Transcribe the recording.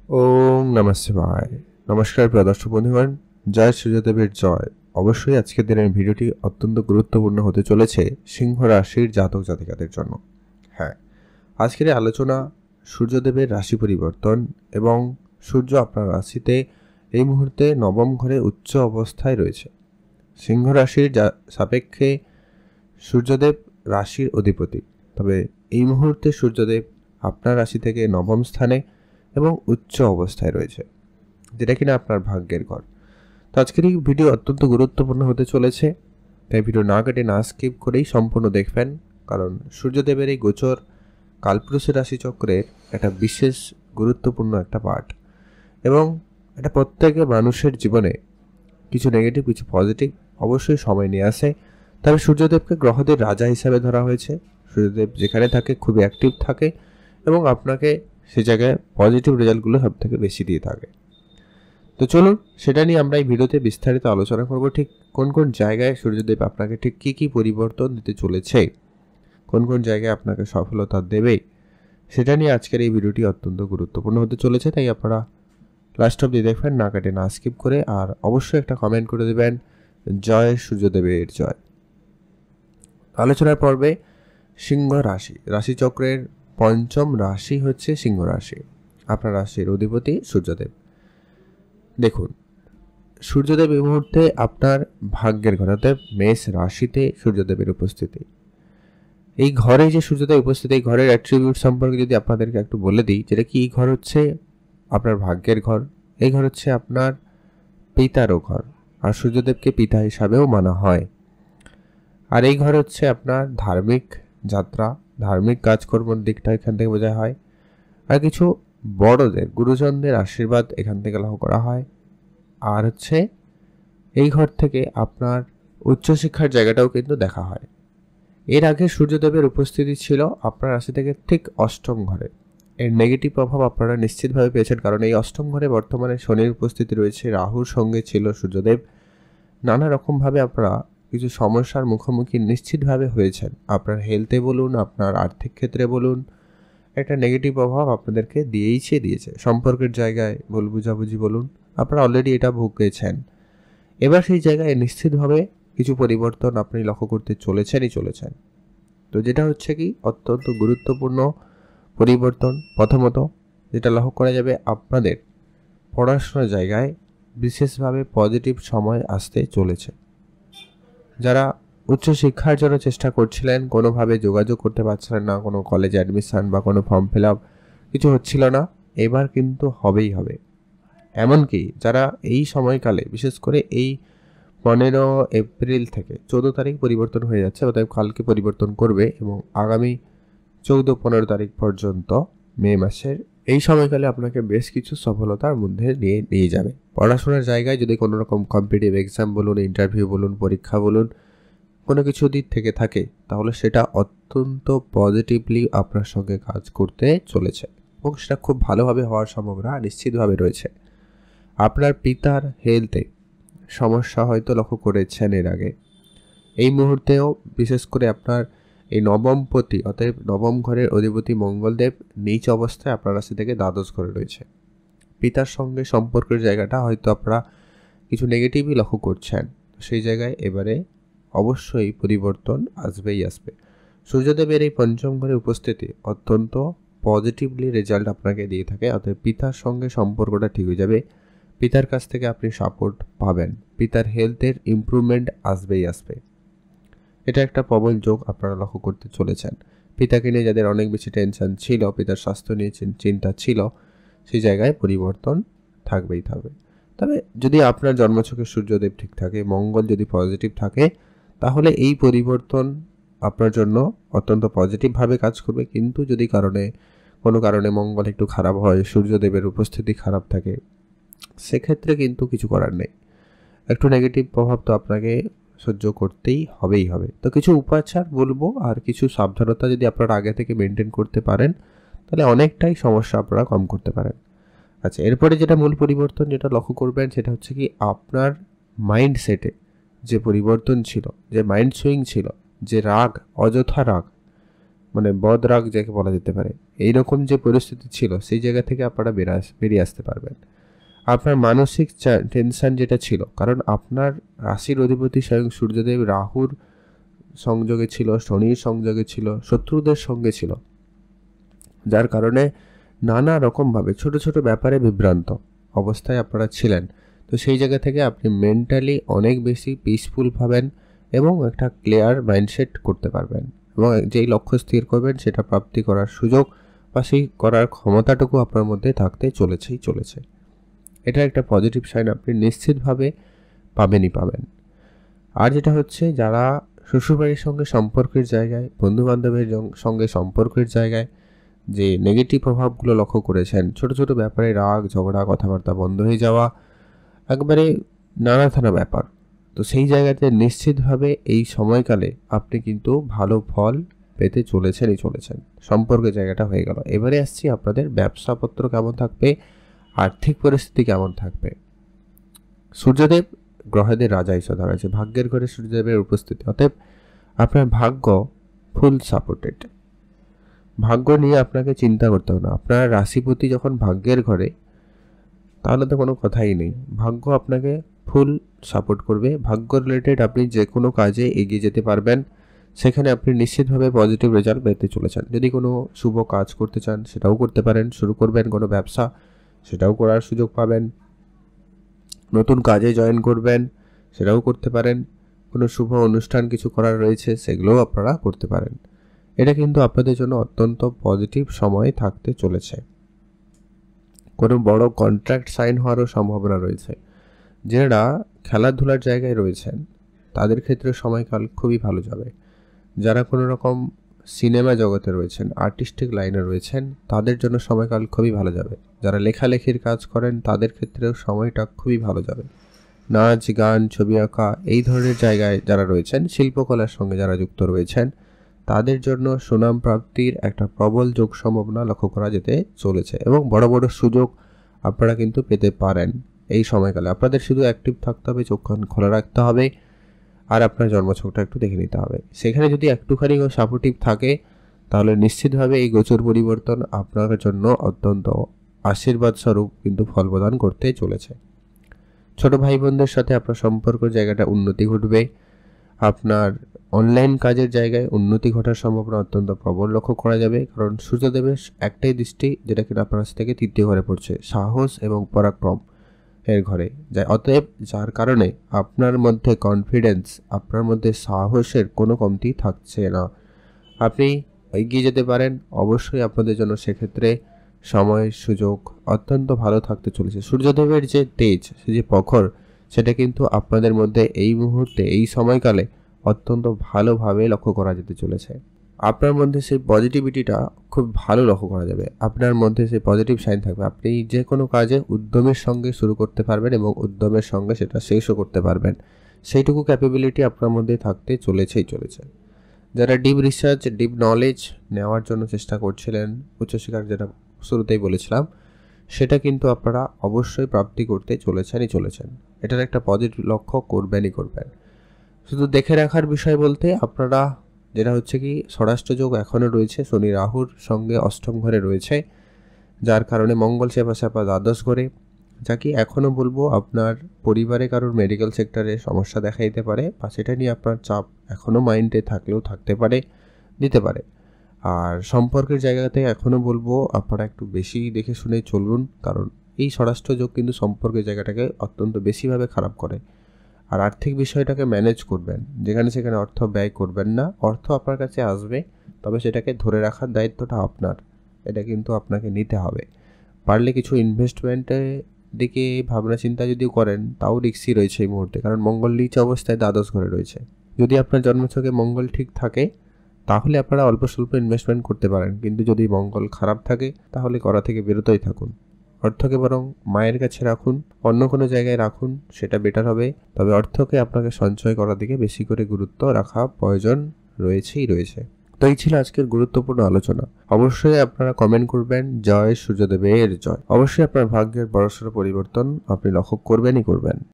ওম নমঃ শিবায়। নমস্কার প্রিয় দর্শক বন্ধুগণ, জয় সূর্যদেবের জয়। অবশ্যই আজকের দিনের ভিডিওটি অত্যন্ত গুরুত্বপূর্ণ হতে চলেছে সিংহ রাশির জাতক জাতিকাদের জন্য। হ্যাঁ, আজকের এই আলোচনা সূর্যদেবের রাশি পরিবর্তন এবং সূর্য আপনার রাশিতে এই মুহূর্তে নবম ঘরে উচ্চ অবস্থায় রয়েছে। সিংহ রাশির সাপেক্ষে সূর্যদেব রাশির অধিপতি, তবে এই মুহূর্তে সূর্যদেব আপনার রাশি থেকে নবম স্থানে এবং উচ্চ অবস্থায় রয়েছে, যেটা কিনা আপনার ভাগ্যের ঘর। তো আজকের এই ভিডিও অত্যন্ত গুরুত্বপূর্ণ হতে চলেছে, তাই ভিডিও না কেটে না স্কিপ করেই সম্পূর্ণ দেখবেন। কারণ সূর্যদেবের এই গোচর কালপুরুষের রাশিচক্রের একটা বিশেষ গুরুত্বপূর্ণ একটা পার্ট, এবং এটা প্রত্যেকের মানুষের জীবনে কিছু নেগেটিভ কিছু পজিটিভ অবশ্যই সময় নিয়ে আসে। তবে সূর্যদেবকে গ্রহদের রাজা হিসাবে ধরা হয়েছে। সূর্যদেব যেখানে থাকে খুবই অ্যাক্টিভ থাকে এবং আপনাকে সে জায়গায় পজিটিভ রেজাল্টগুলো সব থেকে বেশি দিয়ে থাকে। তো চলুন সেটা নিয়ে আমরা এই ভিডিওতে বিস্তারিত আলোচনা করব, ঠিক কোন কোন জায়গায় সূর্যদেব আপনাকে ঠিক কী কী পরিবর্তন দিতে চলেছে, কোন কোন জায়গায় আপনাকে সফলতা দেবে, সেটা নিয়ে আজকের এই ভিডিওটি অত্যন্ত গুরুত্বপূর্ণ হতে চলেছে। তাই আপনারা লাস্ট অব্দি দেখবেন, না কাটে না স্কিপ করে, আর অবশ্যই একটা কমেন্ট করে দেবেন জয় সূর্যদেবের জয়। আলোচনার পর্বে সিংহ রাশি, রাশিচক্রের পঞ্চম রাশি হচ্ছে সিংহ রাশি। আপনার রাশির অধিপতি সূর্যদেব। দেখুন, সূর্যদেব এই মুহূর্তে আপনার ভাগ্যের ঘরে, অর্থাৎ মেষ রাশিতে সূর্যদেবের উপস্থিতি। এই ঘরে যে সূর্যদেব উপস্থিত, এই ঘরের অ্যাট্রিবিউট সম্পর্কে যদি আপনাদেরকে একটু বলে দিই, যেটা কি এই ঘর হচ্ছে আপনার ভাগ্যের ঘর। এই ঘর হচ্ছে আপনার পিতারও ঘর, আর সূর্যদেবকে পিতা হিসাবেও মানা হয়। আর এই ঘর হচ্ছে আপনার ধার্মিক যাত্রা, ধার্মিক কাজকর্মের দিকটা এখান থেকে বোঝা হয়। আর কিছু বড়দের গুরুজনদের আশীর্বাদ এখান থেকে লাভ করা হয়। আর হচ্ছে এই ঘর থেকে আপনার উচ্চশিক্ষার জায়গাটাও কিন্তু দেখা হয়। এর আগে সূর্যদেবের উপস্থিতি ছিল আপনার রাশি থেকে ঠিক অষ্টম ঘরে। এর নেগেটিভ প্রভাব আপনারা নিশ্চিতভাবে পেয়েছেন, কারণ এই অষ্টম ঘরে বর্তমানে শনির উপস্থিতি রয়েছে, রাহুর সঙ্গে ছিল সূর্যদেব। নানা রকমভাবে আপনারা কিছু সমস্যার মুখোমুখি নিশ্চিতভাবে হয়েছেন। আপনার হেলথে বলুন, আপনার আর্থিক ক্ষেত্রে বলুন, একটা নেগেটিভ প্রভাব আপনাদেরকে দিয়েছে। সম্পর্কের জায়গায় ভুল বুঝাবুঝি বলুন, আপনারা অলরেডি এটা ভুগেছেন। এবার সেই জায়গায় নিশ্চিতভাবে কিছু পরিবর্তন আপনি লক্ষ্য করতে চলেছেন। তো যেটা হচ্ছে কি অত্যন্ত গুরুত্বপূর্ণ পরিবর্তন, প্রথমত যেটা লক্ষ্য করা যাবে, আপনাদের পড়াশোনার জায়গায় বিশেষভাবে পজিটিভ সময় আসতে চলেছে। যারা উচ্চশিক্ষার জন্য চেষ্টা করছিলেন, কোনোভাবে যোগাযোগ করতে পারছিলেন না, কোনো কলেজে অ্যাডমিশন বা কোনো ফর্ম ফিল আপ কিছু হচ্ছিল না, এবার কিন্তু হবেই হবে। এমনকি যারা এই সময়কালে, বিশেষ করে এই 15 এপ্রিল থেকে 14 তারিখ পরিবর্তন হয়ে যাচ্ছে, অতএব কালকে পরিবর্তন করবে এবং আগামী 14-15 তারিখ পর্যন্ত মে মাসের এই সময়কালে আপনাকে বেশ কিছু সফলতার মধ্যে নিয়ে যাবে। পড়াশোনার জায়গায় যদি কোনো রকম কম্পিটিটিভ এক্সাম বলুন, ইন্টারভিউ বলুন, পরীক্ষা বলুন, কোনো কিছু দিক থেকে থাকে, তাহলে সেটা অত্যন্ত পজিটিভলি আপনার সঙ্গে কাজ করতে চলেছে এবং সেটা খুব ভালোভাবে হওয়ার সম্ভাবনা নিশ্চিতভাবে রয়েছে। আপনার পিতার হেলথে সমস্যা হয়তো লক্ষ্য করেছেন এর আগে। এই মুহূর্তেও বিশেষ করে আপনার এই নবমপতি, অতএব নবম ঘরের অধিপতি মঙ্গলদেব নীচ অবস্থায় আপনার রাশি থেকে দ্বাদশ ঘরে রয়েছে। পিতার সঙ্গে সম্পর্কের জায়গাটা হয়তো আপনারা কিছু নেগেটিভই লক্ষ্য করছেন, সেই জায়গায় এবারে অবশ্যই পরিবর্তন আসবে। সূর্যদেবের এই পঞ্চম ঘরে উপস্থিতি অত্যন্ত পজিটিভলি রেজাল্ট আপনাকে দিয়ে থাকে, অতএব পিতার সঙ্গে সম্পর্কটা ঠিক হয়ে যাবে। পিতার কাছ থেকে আপনি সাপোর্ট পাবেন, পিতার হেলথের ইমপ্রুভমেন্ট আসবে। এটা একটা প্রবল যোগ আপনারা লক্ষ্য করতে চলেছেন। পিতাকে নিয়ে যাদের অনেক বেশি টেনশন ছিল, পিতার স্বাস্থ্য নিয়ে চিন্তা ছিল, সেই জায়গায় পরিবর্তন থাকবে। তবে যদি আপনার জন্মছকে সূর্যদেব ঠিক থাকে, মঙ্গল যদি পজিটিভ থাকে, তাহলে এই পরিবর্তন আপনার জন্য অত্যন্ত পজিটিভভাবে কাজ করবে। কিন্তু যদি কোনো কারণে মঙ্গল একটু খারাপ হয়, সূর্যদেবের উপস্থিতি খারাপ থাকে, সেক্ষেত্রে কিন্তু কিছু করার নেই। একটু নেগেটিভ প্রভাব তো আপনাকে সহ্য করতেই হবে। তো কিছু উপাচার বলবো, আর কিছু সাবধানতা যদি আপনারা আগে থেকে মেনটেন করতে পারেন, তাহলে অনেকটাই সমস্যা আপনারা কম করতে পারেন। আচ্ছা, এরপরে যেটা মূল পরিবর্তন যেটা লক্ষ্য করবেন, সেটা হচ্ছে কি আপনার মাইন্ডসেটে যে পরিবর্তন ছিল, যে মাইন্ড সুইং ছিল, যে রাগ, অযথা রাগ, মানে বদরাগ যাকে বলা যেতে পারে, এইরকম যে পরিস্থিতি ছিল সেই জায়গা থেকে আপনারা বেরিয়ে আসতে পারবেন। আপনার মানসিক টেনশন যেটা ছিল, কারণ আপনার রাশির অধিপতি স্বয়ং সূর্যদেব রাহুর সংযোগে ছিল, শনির সংযোগে ছিল, শত্রুদের সঙ্গে ছিল, যার কারণে নানা রকমভাবে ছোট ছোট ব্যাপারে বিভ্রান্ত অবস্থায় আপনারা ছিলেন। তো সেই জায়গা থেকে আপনি মেন্টালি অনেক বেশি পিসফুল পাবেন এবং একটা ক্লিয়ার মাইন্ডসেট করতে পারবেন, এবং যেই লক্ষ্য স্থির করবেন সেটা প্রাপ্তি করার সুযোগ বা সেই করার ক্ষমতাটুকু আপনার মধ্যে থাকতে চলেছে। এটা একটা পজিটিভ সাইন আপনি নিশ্চিতভাবে পাবেন। আর যেটা হচ্ছে, যারা শ্বশুরবাড়ির সঙ্গে সম্পর্কের জায়গায়, বন্ধুবান্ধবের সঙ্গে সম্পর্কের জায়গায় যে নেগেটিভ প্রভাবগুলো লক্ষ্য করেছেন, ছোট ছোট ব্যাপারে রাগ ঝগড়া কথাবার্তা বন্ধ হয়ে যাওয়া, একবারে নানা ব্যাপার, তো সেই জায়গাতে নিশ্চিতভাবে এই সময়কালে আপনি কিন্তু ভালো ফল পেতে চলেছেন। সম্পর্কের জায়গাটা হয়ে গেল। এবারে আসছি আপনাদের ব্যবসাপত্র কেমন থাকবে, আর্থিক পরিস্থিতি কেমন থাকবে। সূর্যদেব গ্রহদের রাজা হিসেবে ধরা হয়েছে, ভাগ্যের ঘরে সূর্যদেবের উপস্থিতি, অতএব আপনার ভাগ্য ফুল সাপোর্টেড। ভাগ্য নিয়ে আপনাকে চিন্তা করতে হবে না। আপনার রাশিপতি যখন ভাগ্যের ঘরে, তাহলে তো কোনো কথাই নেই, ভাগ্য আপনাকে ফুল সাপোর্ট করবে। ভাগ্য রিলেটেড আপনি যে কোনো কাজে এগিয়ে যেতে পারবেন, সেখানে আপনি নিশ্চিতভাবে পজিটিভ রেজাল্ট পেতে চলেছেন। যদি কোনো শুভ কাজ করতে চান সেটাও করতে পারেন, শুরু করবেন কোনো ব্যবসা সেটাও করার সুযোগ পাবেন, নতুন কাজে জয়েন করবেন সেটাও করতে পারেন, কোনো শুভ অনুষ্ঠান কিছু করার রয়েছে সেগুলোও আপনারা করতে পারেন। এটা কিন্তু আপনাদের জন্য অত্যন্ত পজিটিভ সময় থাকতে চলেছে। কোনো বড় কন্ট্রাক্ট সাইন হওয়ারও সম্ভাবনা রয়েছে। যারা খেলাধুলার জায়গায় রয়েছেন তাদের ক্ষেত্রে সময়কাল খুবই ভালো যাবে। যারা কোনো রকম সিনেমা জগতে রয়েছেন, আর্টিস্টিক লাইনে রয়েছেন, তাদের জন্য সময়কাল খুবই ভালো যাবে। যারা লেখালেখির কাজ করেন তাদের ক্ষেত্রেও সময়টা খুবই ভালো যাবে। নাচ গান ছবি আঁকা এই ধরনের জায়গায় যারা রয়েছেন, শিল্পকলার সঙ্গে যারা যুক্ত রয়েছেন, তাদের জন্য সুনাম প্রাপ্তির একটা প্রবল যোগ সম্ভাবনা লক্ষ্য করা যেতে চলেছে, এবং বড় বড় সুযোগ আপনারা কিন্তু পেতে পারেন এই সময়কালে। আপনাদের শুধু অ্যাক্টিভ থাকতে হবে, চোখ কান খোলা রাখতে হবে, আর আপনার জন্মছকটা একটু দেখে নিতে হবে। সেখানে যদি একটুখানি সাপোর্টিভ থাকে, তাহলে নিশ্চিতভাবে এই গোচর পরিবর্তন আপনার জন্য অত্যন্ত আশীর্বাদ স্বরূপ কিন্তু ফল প্রদান করতে চলেছে। ছোট ভাই বোনদের সাথে আপনার সম্পর্ক জায়গাটা উন্নতি ঘটবে। আপনার অনলাইন কাজের জায়গায় উন্নতি ঘটার সম্ভাবনা অত্যন্ত প্রবল লক্ষ্য করা যাবে, কারণ সূর্যদেবের একটাই দৃষ্টি যেটা কিনা আপনার থেকে তৃতীয় ঘরে পড়ছে, সাহস এবং পরাক্রম এর ঘরে যায়। অতএব যার কারণে আপনার মধ্যে কনফিডেন্স, আপনার মধ্যে সাহসের কোনো কমতি থাকছে না। আপনি এগিয়ে যেতে পারেন। অবশ্যই আপনাদের জন্য সেক্ষেত্রে সময় সুযোগ অত্যন্ত ভালো থাকতে চলেছে। সূর্যদেবের যে তেজ, যে প্রখর, সেটা কিন্তু আপনাদের মধ্যে এই মুহূর্তে এই সময়কালে অত্যন্ত ভালোভাবে লক্ষ্য করা যেতে চলেছে। আপনার মধ্যে সেই পজিটিভিটিটা খুব ভালো লক্ষ্য করা যাবে। আপনার মধ্যে সেই পজিটিভ সাইন থাকবে। আপনি যে কোনো কাজে উদ্যমের সঙ্গে শুরু করতে পারবেন এবং উদ্যমের সঙ্গে সেটা শেষও করতে পারবেন, সেইটুকু ক্যাপাবিলিটি আপনার মধ্যে থাকতে চলেছে। যারা ডিপ রিসার্চ, ডিপ নলেজ নেওয়ার জন্য চেষ্টা করছিলেন, উচ্চশিক্ষার যেটা শুরুতেই বলেছিলাম, সেটা কিন্তু আপনারা অবশ্যই প্রাপ্তি করতে চলেছেন। এটার একটা পজিটিভ লক্ষ্য করবেন। শুধু দেখে রাখার বিষয় বলতে আপনারা যেটা হচ্ছে কি, স্বরাষ্ট্রযোগ এখনও রয়েছে, শনি রাহুর সঙ্গে অষ্টম ঘরে রয়েছে, যার কারণে মঙ্গল সেপা দ্বাদশ ঘরে, যা কি এখনও বলবো আপনার পরিবারে কারোর মেডিকেল সেক্টরে সমস্যা দেখা দিতে পারে, বা সেটা নিয়ে আপনার চাপ এখনও মাইন্ডে থাকলেও দিতে পারে। আর সম্পর্কের জায়গাতে এখনও বলবো আপনারা একটু বেশি দেখে শুনে চলুন, কারণ এই স্বরাষ্ট্রযোগ কিন্তু সম্পর্কের জায়গাটাকে অত্যন্ত বেশিভাবে খারাপ করে। আর আর্থিক বিষয়টাকে ম্যানেজ করবেন, যেখানে সেখানে অর্থ ব্যয় করবেন না। অর্থ আপনার কাছে আসবে, তবে সেটাকে ধরে রাখার দায়িত্বটা আপনার, এটা কিন্তু আপনাকে নিতে হবে। পারলে কিছু ইনভেস্টমেন্টের দিকে ভাবনা চিন্তা যদি করেন, তাও রিস্কি রয়েছে এই মুহূর্তে, কারণ মঙ্গল নিচ অবস্থায় দ্বাদশ ঘরে রয়েছে। যদি আপনার জন্মছকে মঙ্গল ঠিক থাকে, তাহলে আপনারা অল্প স্বল্প ইনভেস্টমেন্ট করতে পারেন, কিন্তু যদি মঙ্গল খারাপ থাকে তাহলে করা থেকে বিরতই থাকুন। অর্থকে বরং মায়ের কাছে রাখুন, অন্য কোনো জায়গায় রাখুন, সেটা বেটার হবে। তবে অর্থকে আপনাকে সঞ্চয় করার দিকে বেশি করে গুরুত্ব রাখা প্রয়োজন রয়েছে। তো এই ছিল আজকের গুরুত্বপূর্ণ আলোচনা। অবশ্যই আপনারা কমেন্ট করবেন জয় সূর্যদেবের জয়। অবশ্যই আপনার ভাগ্যের বড়সড় পরিবর্তন আপনি লক্ষ্য করবেন।